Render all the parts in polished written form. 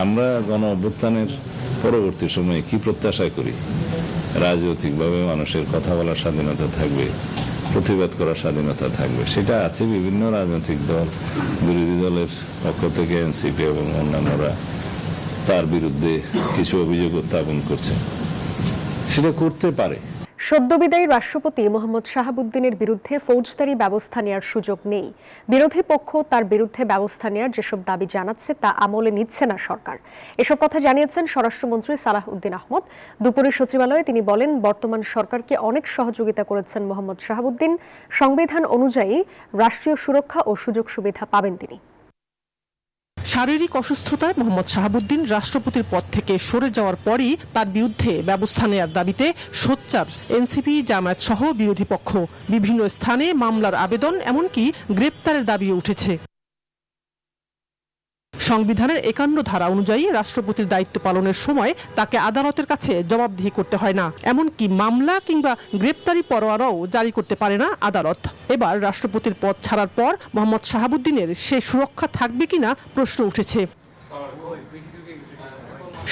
আমরা গণ অভ্যুত্থানের পরবর্তী সময়ে কি প্রত্যাশা করি? রাজনৈতিকভাবে মানুষের কথা বলার স্বাধীনতা থাকবে, প্রতিবাদ করার স্বাধীনতা থাকবে, সেটা আছে। বিভিন্ন রাজনৈতিক দল, বিরোধী দলের পক্ষ থেকে এনসিপি এবং অন্যান্যরা তার বিরুদ্ধে কিছু অভিযোগ উত্থাপন করছে, সেটা করতে পারে। সদ্যবিদায়ী রাষ্ট্রপতি মোহাম্মদ শাহাবুদ্দিনের বিরুদ্ধে ফৌজদারি ব্যবস্থা নেওয়ার সুযোগ নেই। বিরোধী পক্ষ তার বিরুদ্ধে ব্যবস্থা নেওয়ার যেসব দাবি জানাচ্ছে তা আমলে নিচ্ছে না সরকার। এসব কথা জানিয়েছেন স্বরাষ্ট্রমন্ত্রী সালাহ উদ্দিন আহমদ। দুপুরে সচিবালয়ে তিনি বলেন, বর্তমান সরকারকে অনেক সহযোগিতা করেছেন মোহাম্মদ শাহাবুদ্দিন। সংবিধান অনুযায়ী রাষ্ট্রীয় সুরক্ষা ও সুযোগ সুবিধা পাবেন তিনি। শারীরিক অসুস্থতায় মোহাম্মদ শাহাবুদ্দিন রাষ্ট্রপতির পদ থেকে সরে যাওয়ার পরই তার বিরুদ্ধে ব্যবস্থা নেওয়ার দাবিতে সোচ্চার এনসিপি, জামায়াত সহ বিরোধী পক্ষ। বিভিন্ন স্থানে মামলার আবেদন, এমনকি গ্রেপ্তারের দাবিও উঠেছে। সংবিধানের ৫১ ধারা অনুযায়ী রাষ্ট্রপতির দায়িত্ব পালনের সময় তাকে আদালতের কাছে জবাবদিহি করতে হয় না, এমনকি মামলা কিংবা গ্রেপ্তারি পরোয়ানাও জারি করতে পারে না আদালত। এবার রাষ্ট্রপতির পদ ছাড়ার পর মোহাম্মদ শাহাবুদ্দিনের সে সুরক্ষা থাকবে কিনা প্রশ্ন উঠেছে।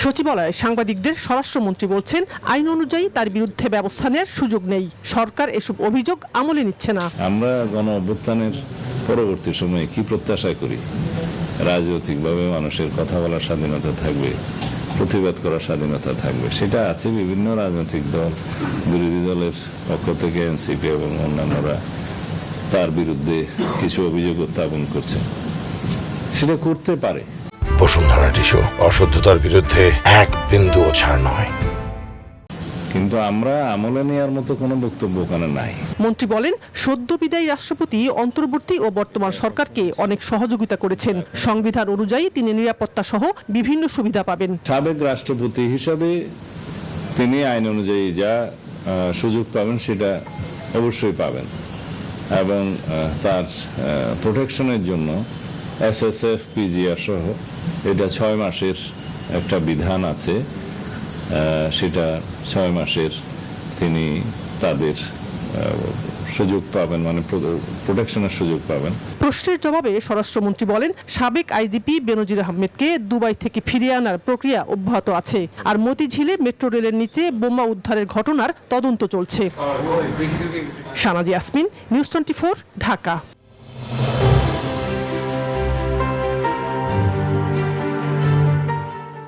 সচিবালয়ে সাংবাদিকদের স্বরাষ্ট্রমন্ত্রী বলছেন, আইন অনুযায়ী তার বিরুদ্ধে ব্যবস্থা নেওয়ার সুযোগ নেই। সরকার এসব অভিযোগ আমলে নিচ্ছে না। আমরা গণ অভ্যুত্থানের পরবর্তী সময়ে কি প্রত্যাশা করি? রাজনৈতিকভাবে মানুষের কথা বলার স্বাধীনতা থাকবে, প্রতিবাদ করার স্বাধীনতা থাকবে, সেটা আছে। বিভিন্ন রাজনৈতিক দল, বিরোধী দলের পক্ষ থেকে এনসিপি এবং অন্যান্যরা তার বিরুদ্ধে কিছু অভিযোগ উত্থাপন করছে, সেটা করতে পারে। বসুন্ধরা টিস্যু, অশুদ্ধতার বিরুদ্ধে এক বিন্দুও ছাড় নয়। কিন্তু আমরা আমলে নেওয়ার মতো কোনো বক্তব্য ওখানে নাই। মন্ত্রী বলেন, সদ্য বিদায়ী রাষ্ট্রপতি অন্তর্বর্তী ও বর্তমান সরকারকে অনেক সহযোগিতা করেছেন। সংবিধান অনুযায়ী তিনি নিরাপত্তা সহ বিভিন্ন সুবিধা পাবেন। সাবেক রাষ্ট্রপতি হিসাবে তিনি আইন অনুযায়ী যা সুযোগ পাবেন সেটা অবশ্যই পাবেন, এবং তার প্রোটেকশনের জন্য SSF, PGR সহ এটা 6 মাসের একটা বিধান আছে, সেটা 6 মাসের তিনি তাদের সুযোগ পাবেন, মানে প্রোটেকশনের সুযোগ পাবেন। প্রশ্নের জবাবে স্বরাষ্ট্রমন্ত্রী বলেন, সাবেক আইজিপি বেনজির আহমেদকে দুবাই থেকে ফিরিয়ে আনার প্রক্রিয়া অব্যাহত আছে, আর মতিঝিলে মেট্রো রেলের নিচে বোমা উদ্ধারের ঘটনার তদন্ত চলছে। শাহনাজ ইয়াসমিন, নিউজ 24, ঢাকা।